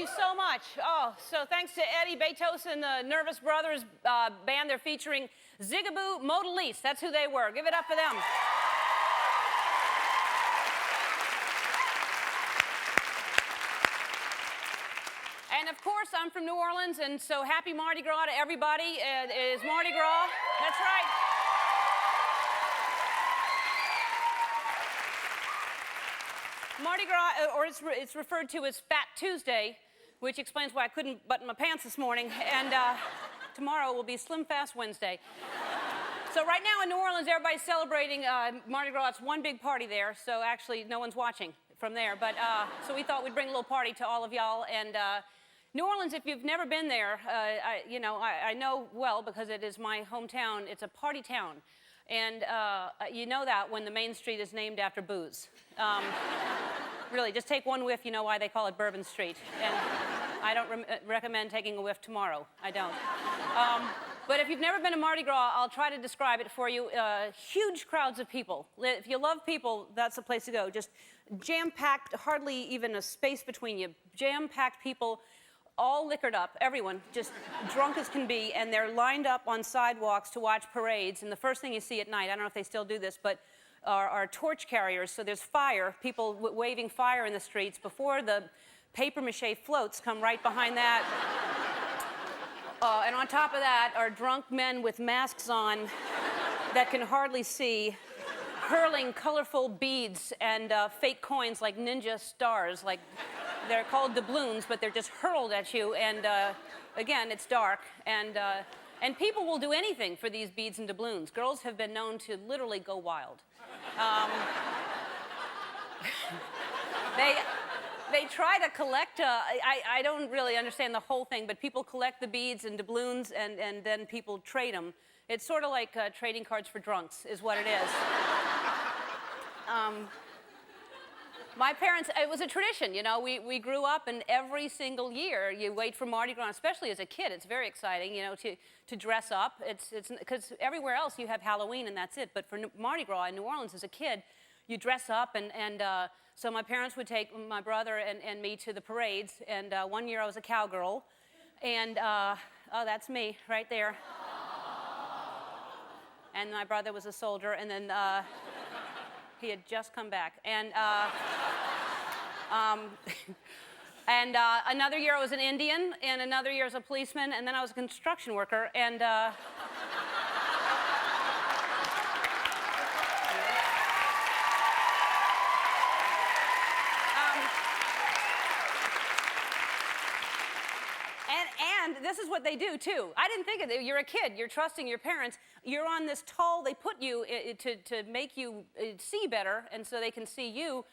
you so much. Oh, so thanks to Eddie Betos and the Nervous Brothers band. They're featuring Zigaboo Modaliste. That's who they were. Give it up for them. And of course, I'm from New Orleans, and so happy Mardi Gras to everybody. It is Mardi Gras. That's right. Mardi Gras, or it's referred to as Fat Tuesday, which explains why I couldn't button my pants this morning. And tomorrow will be Slim Fast Wednesday. So right now in New Orleans, everybody's celebrating Mardi Gras. It's one big party there, so actually no one's watching from there. But so we thought we'd bring a little party to all of y'all. And New Orleans, if you've never been there, I know well because it is my hometown. It's a party town. And you know that when the main street is named after booze. Really, just take one whiff, you know why they call it Bourbon Street. And I don't recommend taking a whiff tomorrow. I don't. But if you've never been to Mardi Gras, I'll try to describe it for you. Huge crowds of people. If you love people, that's the place to go. Just jam-packed, hardly even a space between you. Jam-packed people, all liquored up, everyone, just drunk as can be, and they're lined up on sidewalks to watch parades. And the first thing you see at night, I don't know if they still do this, but are torch carriers. So there's fire, people waving fire in the streets before the papier-mâché floats come right behind that. And on top of that are drunk men with masks on that can hardly see, hurling colorful beads and fake coins like ninja stars. Like they're called doubloons, but they're just hurled at you. And again, it's dark. And people will do anything for these beads and doubloons. Girls have been known to literally go wild. They try to collect, I don't really understand the whole thing, but people collect the beads and doubloons and then people trade them. It's sort of like trading cards for drunks is what it is. My parents, it was a tradition, you know, we grew up and every single year you wait for Mardi Gras, especially as a kid. It's very exciting, you know, to dress up. It's because everywhere else you have Halloween and that's it. But for Mardi Gras in New Orleans as a kid, you dress up and so my parents would take my brother and me to the parades. And one year I was a cowgirl. And, oh, that's me right there. And my brother was a soldier. And then he had just come back. And another year I was an Indian, and another year I was a policeman, and then I was a construction worker, and this is what they do, too. I didn't think of it. You're a kid. You're trusting your parents. You're on this tall, they put you to make you see better, and so they can see you.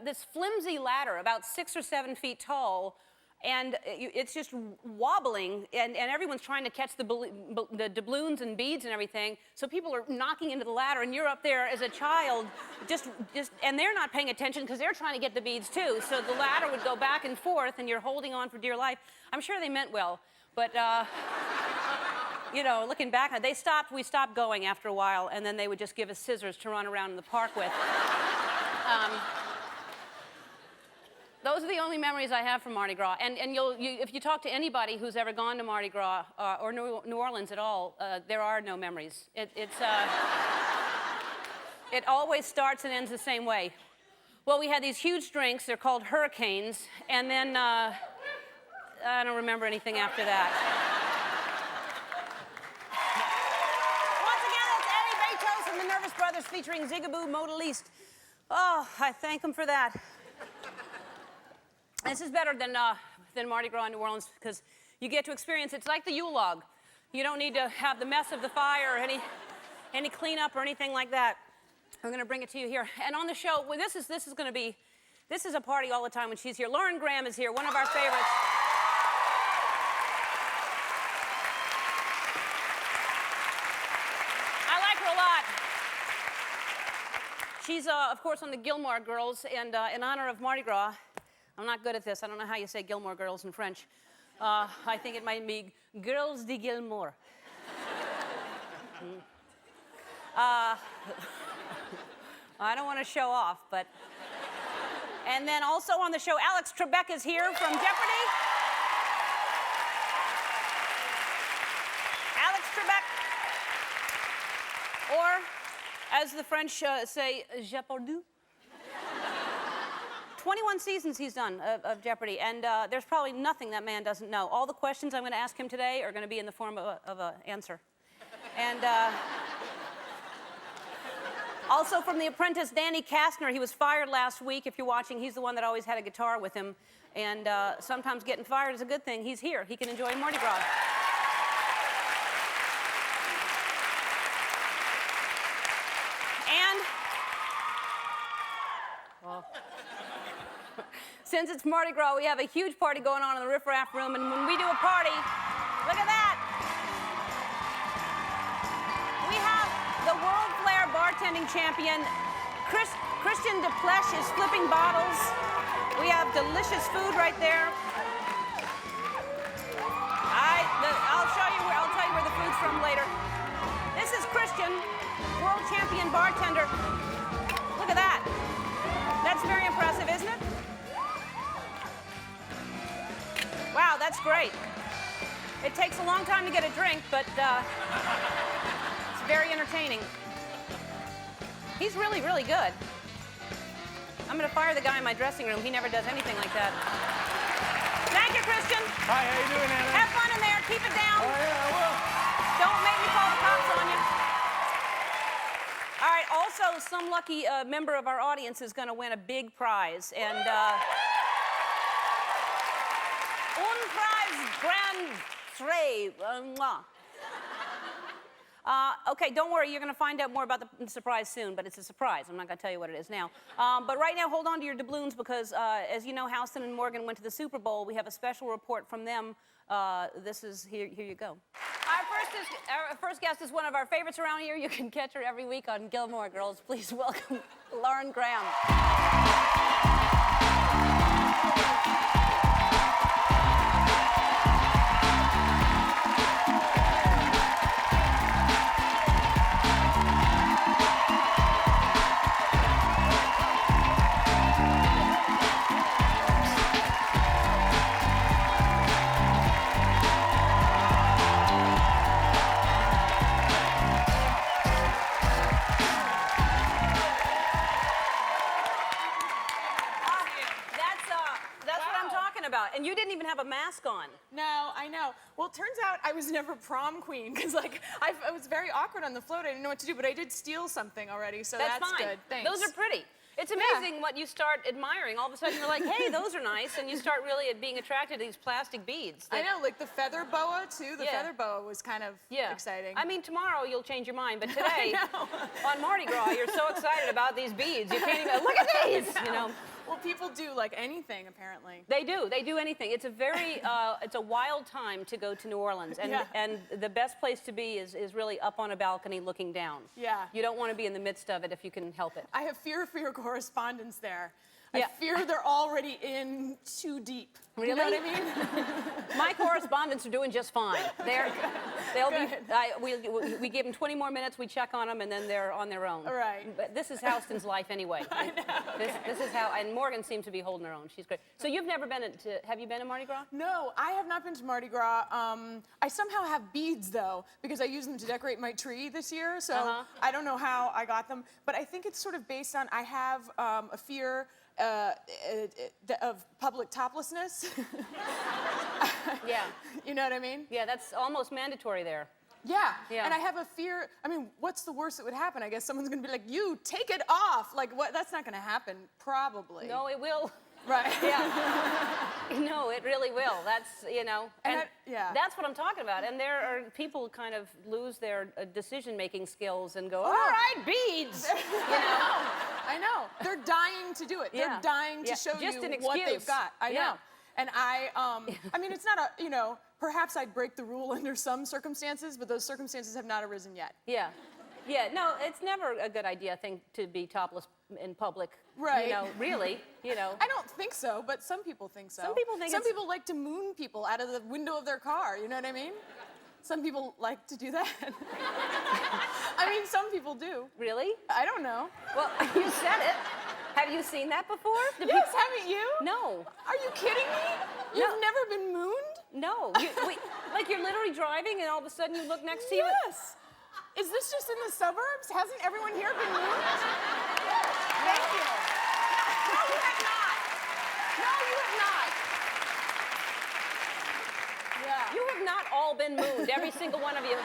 This flimsy ladder, about 6 or 7 feet tall, and it's just wobbling, and everyone's trying to catch the doubloons and beads and everything, so people are knocking into the ladder, and you're up there as a child, and they're not paying attention because they're trying to get the beads, too, so the ladder would go back and forth, and you're holding on for dear life. I'm sure they meant well. But, you know, looking back, we stopped going after a while, and then they would just give us scissors to run around in the park with. Those are the only memories I have from Mardi Gras. And if you talk to anybody who's ever gone to Mardi Gras or New Orleans at all, there are no memories. It always starts and ends the same way. Well, we had these huge drinks. They're called hurricanes. And then... I don't remember anything after that. Once again, it's Eddie Betos and the Nervous Brothers featuring Zigaboo Modaliste. Oh, I thank them for that. This is better than Mardi Gras in New Orleans because you get to experience, it's like the Yule log. You don't need to have the mess of the fire or any cleanup or anything like that. I'm going to bring it to you here. And on the show, well, this is a party all the time when she's here. Lauren Graham is here, one of our favorites. She's, of course, on the Gilmore Girls, and in honor of Mardi Gras, I'm not good at this. I don't know how you say Gilmore Girls in French. I think it might be Girls de Gilmore. I don't want to show off, but... And then also on the show, Alex Trebek is here from Jeopardy. As the French say, Jeopardy. 21 seasons he's done of Jeopardy, and there's probably nothing that man doesn't know. All the questions I'm going to ask him today are going to be in the form of an answer. And also from The Apprentice, Danny Kastner. He was fired last week. If you're watching, he's the one that always had a guitar with him. And sometimes getting fired is a good thing. He's here. He can enjoy Mardi Gras. And since it's Mardi Gras, we have a huge party going on in the Riff Raff room, and when we do a party, look at that. We have the World Flair bartending champion, Christian DePlesh is flipping bottles. We have delicious food right there. I'll tell you where the food's from later. This is Christian, world champion bartender. Look at that. That's very impressive, isn't it? Wow, that's great. It takes a long time to get a drink, but it's very entertaining. He's really, really good. I'm going to fire the guy in my dressing room. He never does anything like that. Thank you, Christian. Hi, how you doing, Anna? Have fun in there. Keep it down. Oh, yeah, I will. Don't make me call the cops on you. All right, also, some lucky member of our audience is going to win a big prize. And un prize grand tray. Okay, don't worry. You're going to find out more about the surprise soon, but it's a surprise. I'm not going to tell you what it is now. But right now, hold on to your doubloons because, as you know, Houston and Morgan went to the Super Bowl. We have a special report from them. Here you go. Our first guest is one of our favorites around here. You can catch her every week on Gilmore Girls. Please welcome Lauren Graham. And you didn't even have a mask on. No, I know. Well, it turns out I was never prom queen because, like, I was very awkward on the float. I didn't know what to do, but I did steal something already, so that's fine. Good. Thanks. Those are pretty. It's amazing what you start admiring. All of a sudden, you're like, hey, those are nice, and you start really being attracted to these plastic beads. I know, like the feather boa, too. The feather boa was kind of exciting. I mean, tomorrow you'll change your mind, but today, on Mardi Gras, you're so excited about these beads. You can't even, look at these, you know. Well, people do like anything, apparently. They do. They do anything. It's a very, it's a wild time to go to New Orleans. And the best place to be is really up on a balcony looking down. Yeah. You don't want to be in the midst of it if you can help it. I have fear for your correspondence there. I fear they're already in too deep. Really? You know what I mean? My correspondents are doing just fine. We give them 20 more minutes, we check on them, and then they're on their own. All right. But this is Houston's life anyway. I know. This is how, and Morgan seems to be holding her own. She's great. So you've never been have you been to Mardi Gras? No, I have not been to Mardi Gras. I somehow have beads, though, because I used them to decorate my tree this year, so I don't know how I got them. But I think it's sort of based on, I have a fear of public toplessness. Yeah. You know what I mean? Yeah, that's almost mandatory there. Yeah. And I have a fear. I mean, what's the worst that would happen? I guess someone's going to be like, you, take it off. Like, what? That's not going to happen, probably. No, it will. Right. Yeah. No, it really will. That's, you know. And that's what I'm talking about. And there are people kind of lose their decision-making skills and go, all right, beads. You know? I know. They're dying to do it. They're dying to show just you an what they've got. I know. And I mean, it's not a, you know, perhaps I'd break the rule under some circumstances, but those circumstances have not arisen yet. Yeah. Yeah, no, it's never a good idea, I think, to be topless in public. Right. You know, really, you know. I don't think so, but some people think so. Some people think Some people like to moon people out of the window of their car, you know what I mean? Some people like to do that. I mean, some people do. Really? I don't know. Well, you said it. Have you seen that before? Yes, haven't you? No. Are you kidding me? You've never been mooned? No. Like you're literally driving and all of a sudden you look next to you. Yes. Is this just in the suburbs? Hasn't everyone here been mooned? Thank you. No, you have not. No, you have not. Yeah. You have not all been mooned, every single one of you.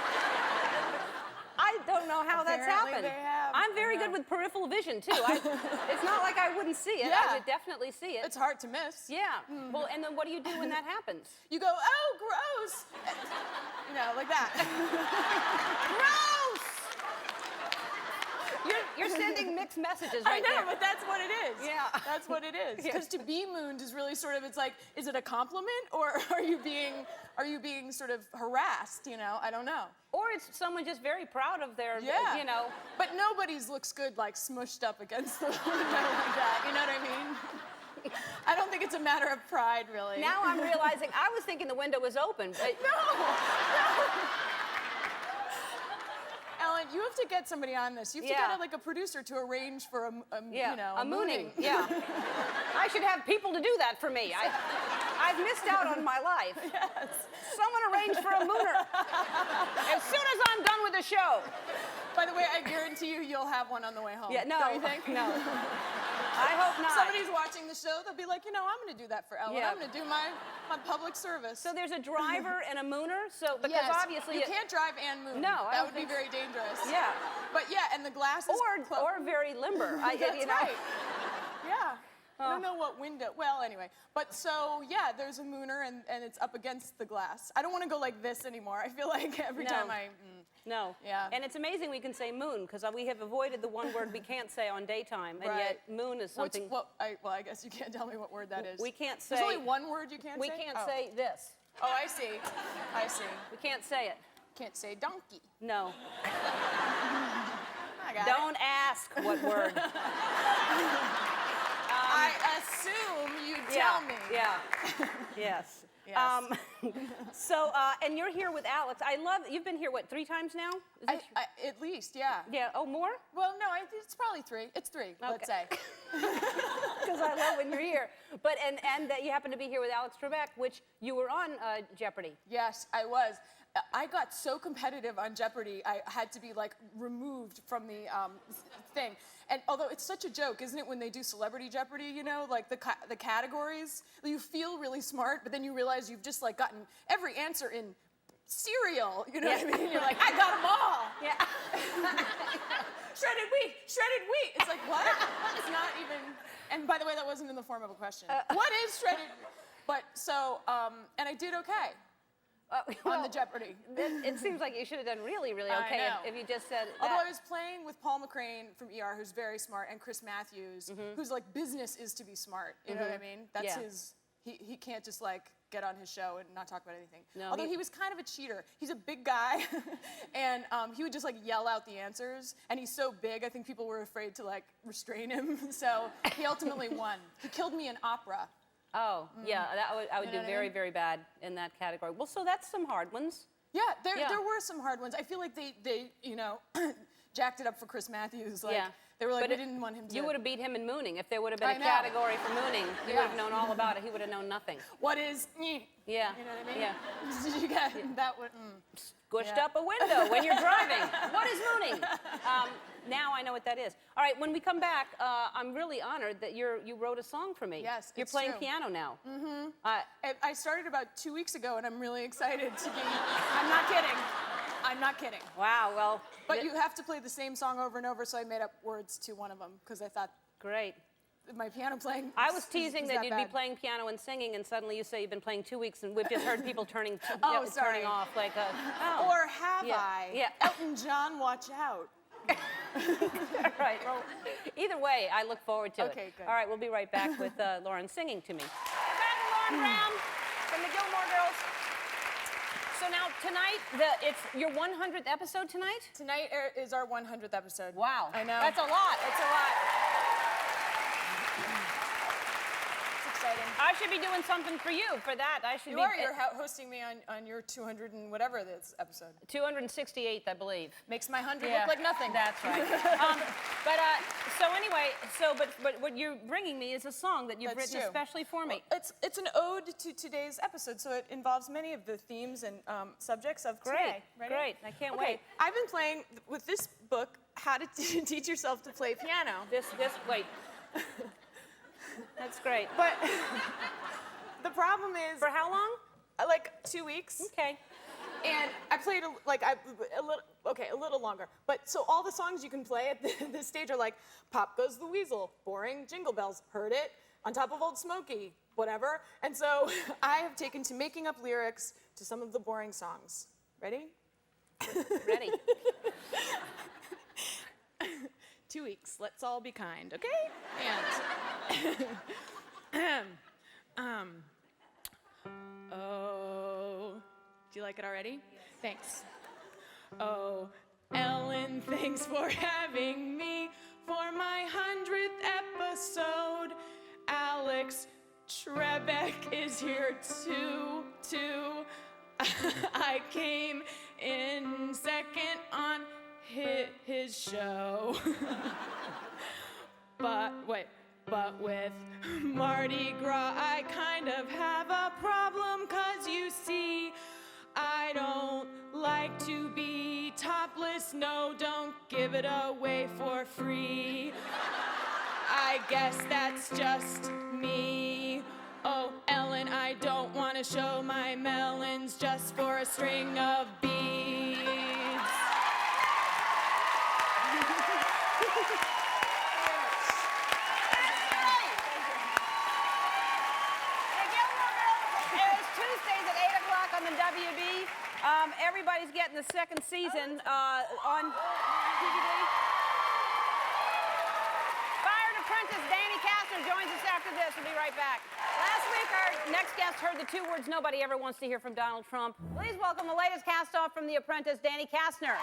I don't know how that's Apparently happened. they have. I'm very I know. good with peripheral vision, too. It's not like I wouldn't see it. Yeah. I would definitely see it. It's hard to miss. Yeah. Well, and then what do you do when that happens? You go, oh, gross. You know, like that. Gross! You're sending mixed messages right I know, there. but that's what it is. Yeah. That's what it is. Yeah. Because to be mooned is really sort of, it's like, is it a compliment or are you being sort of harassed, you know? I don't know. Or it's someone just very proud of their, Yeah. you know. But nobody's looks good like smushed up against the window like that. You know what I mean? I don't think it's a matter of pride, really. Now I'm realizing I was thinking the window was open, but No. Ellen, you have to get somebody on this. You have to Yeah. get like a producer to arrange for yeah, you know, a mooning. mooning. Yeah. I should have people to do that for me. I've missed out on my life. Yes. Someone arrange for a mooner. As soon as I'm done with the show. By the way, I guarantee you'll have one on the way home. Yeah, no. Don't you think? No. I hope not. Somebody's watching the show, they'll be like, you know, I'm going to do that for Ellen. Yeah. I'm going to do my public service. So there's a driver and a mooner. So because yes, obviously you can't drive and moon. No, I that don't would be think very dangerous. Yeah. But yeah, and the glass is Or very limber. That's you know. right. Yeah. I don't know what window. Well, anyway. But so, yeah, there's a mooner and it's up against the glass. I don't want to go like this anymore. I feel like every No. time I... No. Yeah. And it's amazing we can say moon because we have avoided the one word we can't say on daytime, and Right. yet moon is something well, I guess you can't tell me what word that is. we can't say. There's only one word you can't we say? can't Oh. say this. Oh, I see. I see. We can't say it. Can't say donkey. No. I got it. Don't ask what word. I assume you tell me. Yeah. Yes. Yes. And you're here with Alex. You've been here, what, 3 times now? Is this- At least, yeah. yeah, oh, more? Well, no, it's probably 3. It's 3, let's say. Because I love when you're here. But, and that you happen to be here with Alex Trebek, which you were on Jeopardy. Yes, I was. I got so competitive on Jeopardy, I had to be like removed from the thing. And although it's such a joke, isn't it, when they do Celebrity Jeopardy, you know, like the categories, you feel really smart, but then you realize you've just like gotten every answer in cereal, you know what I mean? You're like, I got them all. Yeah. Shredded wheat, shredded wheat. It's like, what? It's not even, and by the way, that wasn't in the form of a question. What is shredded? But so, and I did okay. On the Jeopardy. It seems like you should have done really, really I okay know. if you just said that. Although I was playing with Paul McCrane from ER, who's very smart, and Chris Matthews, who's like, business is to be smart. You know what I mean? That's Yeah. his, he can't just like get on his show and not talk about anything. No, Although he was kind of a cheater. He's a big guy, and he would just like yell out the answers, and he's so big, I think people were afraid to like restrain him, so he ultimately won. He killed me in opera. Oh, yeah, I would You know do what I very, mean? very bad in that category. Well, so that's some hard ones. Yeah, there Yeah. were some hard ones. I feel like they you know, jacked it up for Chris Matthews. Like, Yeah. they were like, But we didn't want him to. You would have beat him in mooning. If there would have been I a know. category for mooning, you Yeah. would have known all about it. He would have known nothing. What is? Yeah. You know what I mean? Yeah. Did you get that one? Squished Yeah. up a window when you're driving. What is mooning? Now I know what that is. All right, when we come back, I'm really honored that you wrote a song for me. Yes, You're it's playing true. piano now. I started about 2 weeks ago, and I'm really excited to be. I'm not kidding. I'm not kidding. Wow, well. But you have to play the same song over and over, so I made up words to one of them because I thought Great. my piano playing. I was teasing is that you'd be bad. playing piano and singing, and suddenly you say you've been playing 2 weeks, and we've just heard people turning Oh, sorry. turning off like a. Oh. Or have Yeah, I? yeah. Elton John, watch out. Right. Well, either way, I look forward to it. Okay, good. All right, we'll be right back with Lauren singing to me. We're back with Lauren Brown from the Gilmore Girls. So now tonight, it's your 100th episode tonight? Tonight is our 100th episode. Wow. I know. That's a lot. It's a lot. It's exciting. I I should be doing something for you. For that, I should You be. are. You're hosting me on your 200 and whatever this episode. 268th, I believe. Makes my 100 look like nothing. That's right. So anyway, but what you're bringing me is a song that you've written especially for me. Well, it's an ode to today's episode, so it involves many of the themes and subjects of today. Ready? Great. I can't wait. I've been playing with this book, How to Teach Yourself to Play Piano. Wait. That's great. But the problem is... For how long? Like 2 weeks. Okay. And I played a little longer. But so all the songs you can play at this stage are like, Pop Goes the Weasel, boring, Jingle Bells, heard it, On Top of Old Smoky, whatever. And so I have taken to making up lyrics to some of the boring songs. Ready? Ready. 2 weeks, let's all be kind, okay? And, oh, do you like it already? Yes. Thanks. Oh, Ellen, thanks for having me for my 100th episode. Alex Trebek is here too. I came in second on his show. But with Mardi Gras, I kind of have a problem, 'cause you see, I don't like to be topless. No, don't give it away for free. I guess that's just me. Oh, Ellen, I don't want to show my melons just for a string of beads. On the WB. Everybody's getting the second season on DVD. Fired Apprentice Danny Kastner joins us after this. We'll be right back. Last week, our next guest heard the 2 words nobody ever wants to hear from Donald Trump. Please welcome the latest cast-off from The Apprentice, Danny Kastner.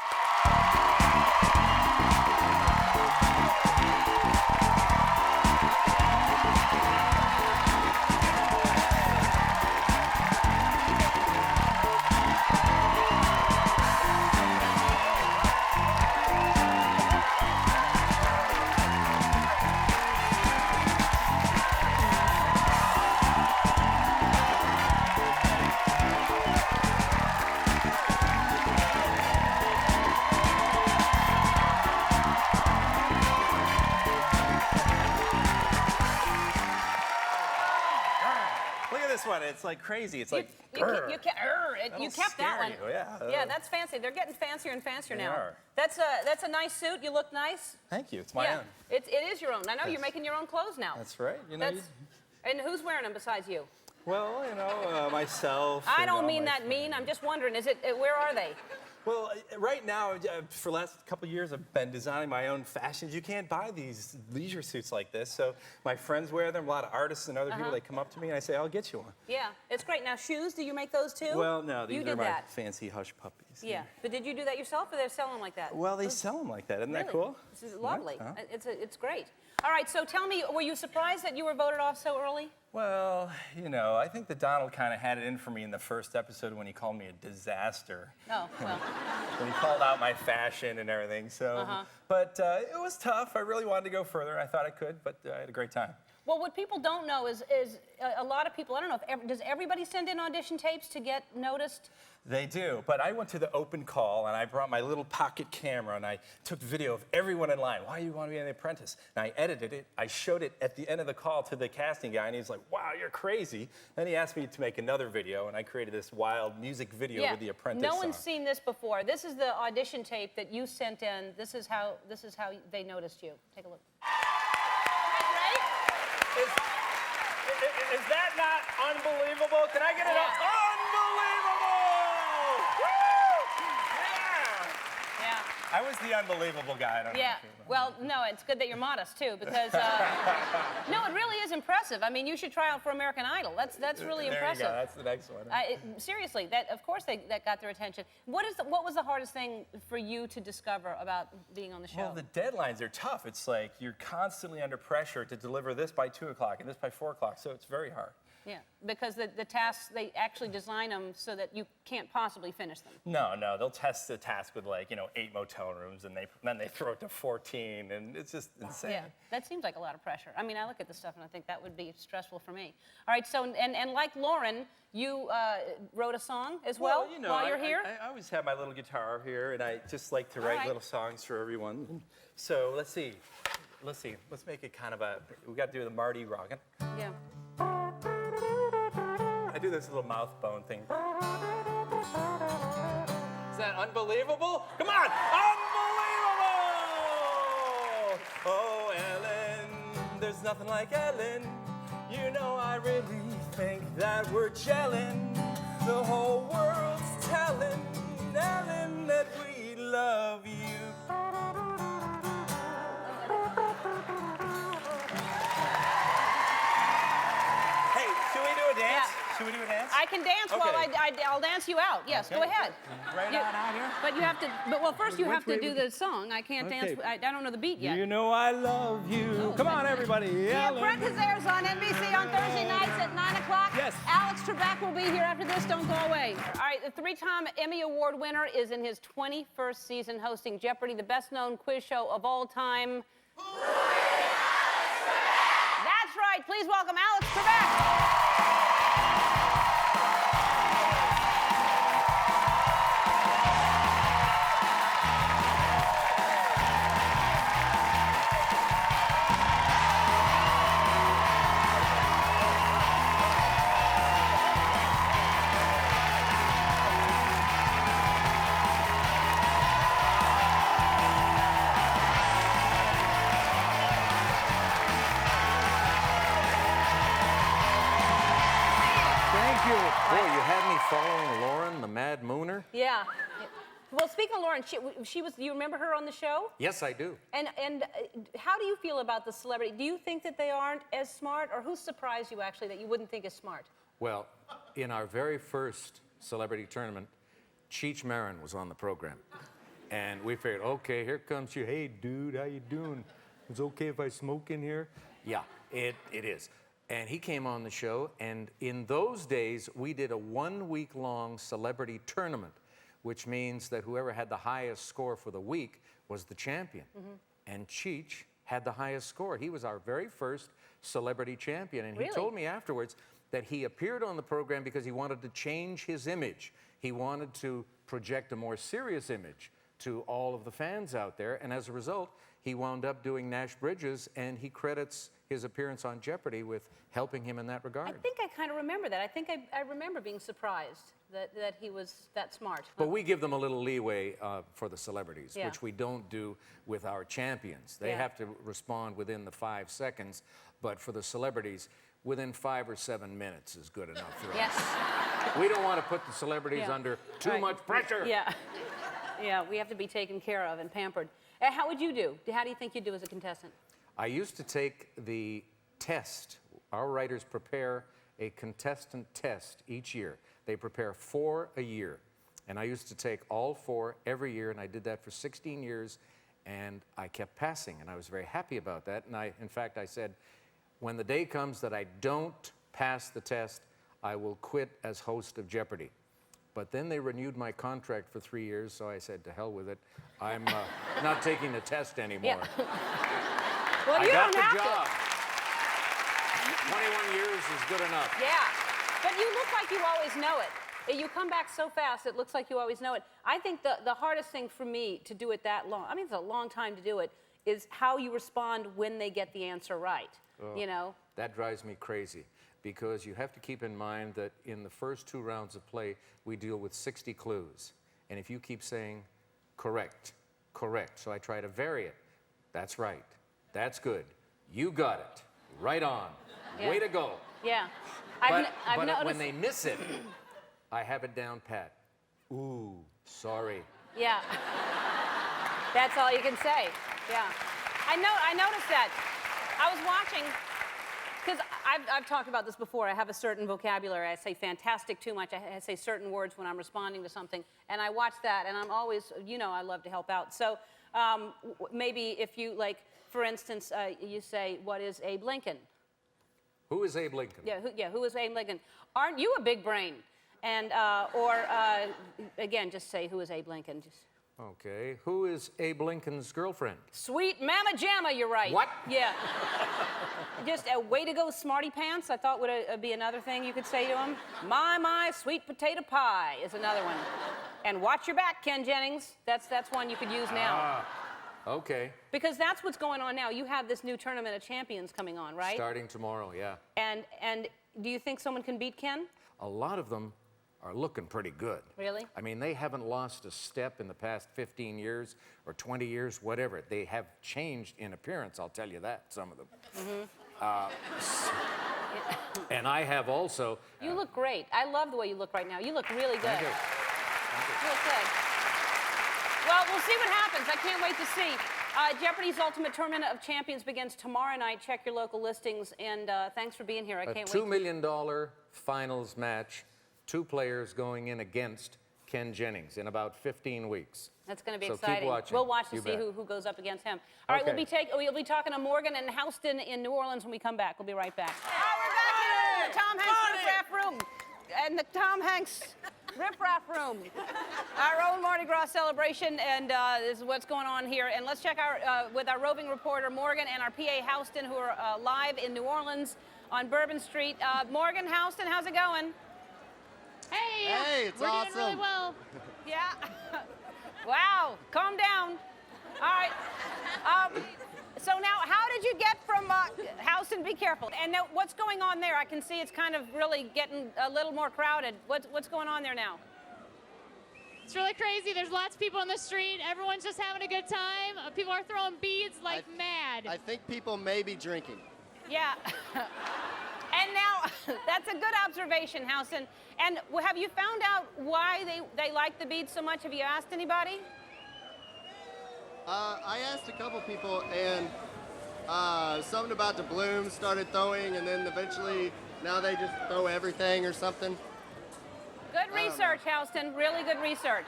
It's like crazy. It's like you kept that one. Yeah. That's fancy. They're getting fancier and fancier They now. are. That's a nice suit. You look nice. Thank you. It's my own. It is your own. I know you're making your own clothes now. That's right. You know. And who's wearing them besides you? Well, myself. I don't mean that mean. I'm just wondering. Where are they? Well, right now, for the last couple of years, I've been designing my own fashions. You can't buy these leisure suits like this, so my friends wear them. A lot of artists and other people, they come up to me and I say, I'll get you one. Yeah, it's great. Now, shoes, do you make those too? Well, no, these are my fancy hush puppies. Yeah, but did you do that yourself, or they're selling like that? Well, they sell them like that. Isn't that cool? This is lovely. Yeah. It's great. All right, so tell me, were you surprised that you were voted off so early? Well, I think that Donald kind of had it in for me in the first episode when he called me a disaster. Oh, well. When he called out my fashion and everything, so. But it was tough. I really wanted to go further. I thought I could, but I had a great time. Well, what people don't know is a lot of people, I don't know, does everybody send in audition tapes to get noticed? They do, but I went to the open call and I brought my little pocket camera and I took video of everyone in line. Why do you want to be on The Apprentice? And I edited it. I showed it at the end of the call to the casting guy and he's like, wow, you're crazy. Then he asked me to make another video and I created this wild music video with The Apprentice. No one's seen this before. This is the audition tape that you sent in. This is how they noticed you. Take a look. Is that not unbelievable? Can I get it up? Unbelievable! Yeah. I was the unbelievable guy. I don't know. Well, no, it's good that you're modest too, because no, it really is impressive. I mean, you should try out for American Idol. That's really impressive. There you go. That's the next one. Seriously, of course that got their attention. What was the hardest thing for you to discover about being on the show? Well, the deadlines are tough. It's like you're constantly under pressure to deliver this by 2 o'clock and this by 4 o'clock, so it's very hard. Yeah, because the tasks, they actually design them so that you can't possibly finish them. No, they'll test the task with 8 motel rooms, and then they throw it to 14, and it's just insane. Yeah, that seems like a lot of pressure. I mean, I look at this stuff and I think that would be stressful for me. All right, so, and like Lauren, you wrote a song as well, while you're here? I always have my little guitar here, and I just like to write little songs for everyone. So let's see. Let's make it kind of we got to do the Mardi Gras. Yeah. I do this little mouth bone thing. Is that unbelievable? Come on! Unbelievable! Oh, Ellen, there's nothing like Ellen. You know I really think that we're gelling. The whole world's telling Ellen that we love you. Should we do a dance? I can dance while I'll dance you out. Yes, go ahead. Right out here? But you have to, well, first you have to do the song. I can't dance, I don't know the beat yet. You know I love you. Come on, everybody. Yeah, Brent Hazairs on NBC on Thursday nights at 9 o'clock. Yes. Alex Trebek will be here after this. Don't go away. All right, the 3-time Emmy Award winner is in his 21st season hosting Jeopardy, the best-known quiz show of all time. That's right. Please welcome Alex Trebek. Boy, you had me following Lauren, the Mad Mooner? Yeah. Well, speaking of Lauren, she was. Do you remember her on the show? Yes, I do. And how do you feel about the celebrity? Do you think that they aren't as smart, or who surprised you actually that you wouldn't think is smart? Well, in our very first celebrity tournament, Cheech Marin was on the program, and we figured, okay, here comes you. Hey, dude, how you doing? It's okay if I smoke in here? Yeah, it is. And he came on the show, and in those days, we did a 1-week-long celebrity tournament, which means that whoever had the highest score for the week was the champion. Mm-hmm. And Cheech had the highest score. He was our very first celebrity champion, and he told me afterwards that he appeared on the program because he wanted to change his image. He wanted to project a more serious image to all of the fans out there, and as a result, he wound up doing Nash Bridges, and he credits his appearance on Jeopardy with helping him in that regard. I think I kind of remember that. I think I remember being surprised that he was that smart. But we give them a little leeway for the celebrities, Yeah. which we don't do with our champions. They have to respond within the 5 seconds, but for the celebrities, within 5 or 7 minutes is good enough for Yes. us. We don't want to put the celebrities under too much pressure. Yeah. Yeah, we have to be taken care of and pampered. How would you do? How do you think you'd do as a contestant? I used to take the test. Our writers prepare a contestant test each year. They prepare 4 a year. And I used to take all 4 every year, and I did that for 16 years, and I kept passing, and I was very happy about that. And in fact, I said, when the day comes that I don't pass the test, I will quit as host of Jeopardy. But then they renewed my contract for 3 years, so I said, to hell with it. I'm not taking the test anymore. Yeah. Well, you got don't have the job. to. 21 years is good enough. Yeah. But you look like you always know it. You come back so fast, it looks like you always know it. I think the hardest thing for me to do it that long, I mean, it's a long time to do it, is how you respond when they get the answer right. You know? That drives me crazy, because you have to keep in mind that in the first 2 rounds of play, we deal with 60 clues. And if you keep saying, correct, correct, so I try to vary it. That's right. That's good. You got it. Right on. Yeah. Way to go. Yeah. But I've noticed. when they miss it, I have it down pat. Ooh, sorry. Yeah. That's all you can say. Yeah. I noticed that. I was watching, because I've talked about this before. I have a certain vocabulary. I say fantastic too much. I say certain words when I'm responding to something. And I watch that, and I'm always, I love to help out. So maybe if you, like, for instance, you say, what is Abe Lincoln? Who is Abe Lincoln? Who is Abe Lincoln? Aren't you a big brain? And, again, just say, who is Abe Lincoln? Just... Okay. Who is Abe Lincoln's girlfriend? Sweet Mama Jamma, you're right. What? Yeah. Just a way to go, smarty pants, I thought would be another thing you could say to him. My, sweet potato pie is another one. And watch your back, Ken Jennings. That's one you could use now. Okay. Because that's what's going on now. You have this new Tournament of Champions coming on, right? Starting tomorrow, yeah. And do you think someone can beat Ken? A lot of them are looking pretty good. Really? I mean, they haven't lost a step in the past 15 years or 20 years, whatever. They have changed in appearance, I'll tell you that, some of them. And I have also... You look great. I love the way you look right now. You look really good. Thank you. Thank you. You look good. Well, we'll see what happens. I can't wait to see. Jeopardy's Ultimate Tournament of Champions begins tomorrow night. Check your local listings. And thanks for being here. I can't wait. $2 million finals match. 2 players going in against Ken Jennings in about 15 weeks. That's going to be so exciting. Keep watching. We'll watch to You see bet. who goes up against him. All right, Okay. we'll be talking to Morgan and Houston in New Orleans when we come back. We'll be right back. We're back in the Tom Hanks riff-raff room. And the Tom Hanks riff-raff room. Our own Mardi Gras celebration, and this is what's going on here. And let's check with our roving reporter Morgan and our PA Houston, who are live in New Orleans on Bourbon Street. Morgan, Houston, how's it going? Hey, it's we're awesome. doing really well. Yeah. Wow. Calm down. All right. So now, how did you get from Houston? Be careful. And now, what's going on there? I can see it's kind of really getting a little more crowded. What's going on there now? It's really crazy. There's lots of people on the street. Everyone's just having a good time. People are throwing beads like mad. I think people may be drinking. Yeah. And now, that's a good observation, Houston. And have you found out why they like the beads so much? Have you asked anybody? I asked a couple people, and something about the blooms started throwing, and then eventually now they just throw everything or something. Good research, Houston. Really good research.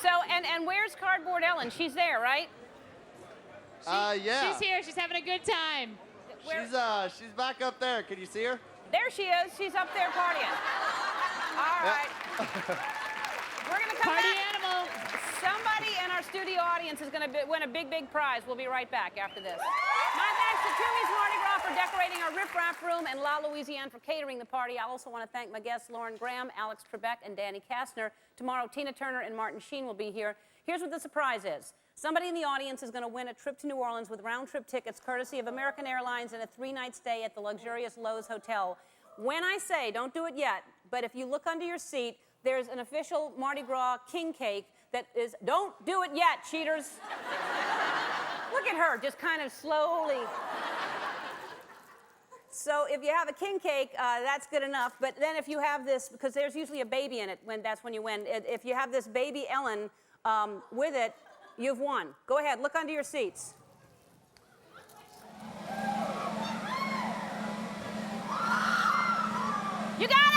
So, and where's Cardboard Ellen? She's there, right? Yeah. She's here. She's having a good time. She's back up there. Can you see her? There she is. She's up there partying. All right. We're going to come Party back. animal. Somebody in our studio audience is going to win a big, big prize. We'll be right back after this. My thanks to Toomey's Mardi Gras for decorating our riff-raff room and La Louisiane for catering the party. I also want to thank my guests Lauren Graham, Alex Trebek, and Danny Kastner. Tomorrow, Tina Turner and Martin Sheen will be here. Here's what the surprise is. Somebody in the audience is going to win a trip to New Orleans with round-trip tickets courtesy of American Airlines and a 3-night stay at the luxurious Loews Hotel. When I say, don't do it yet, but if you look under your seat, there's an official Mardi Gras king cake that is, don't do it yet, cheaters. Look at her, just kind of slowly. So if you have a king cake, that's good enough. But then if you have this, because there's usually a baby in it, that's when you win. If you have this baby Ellen with it, you've won. Go ahead, look under your seats. You got it!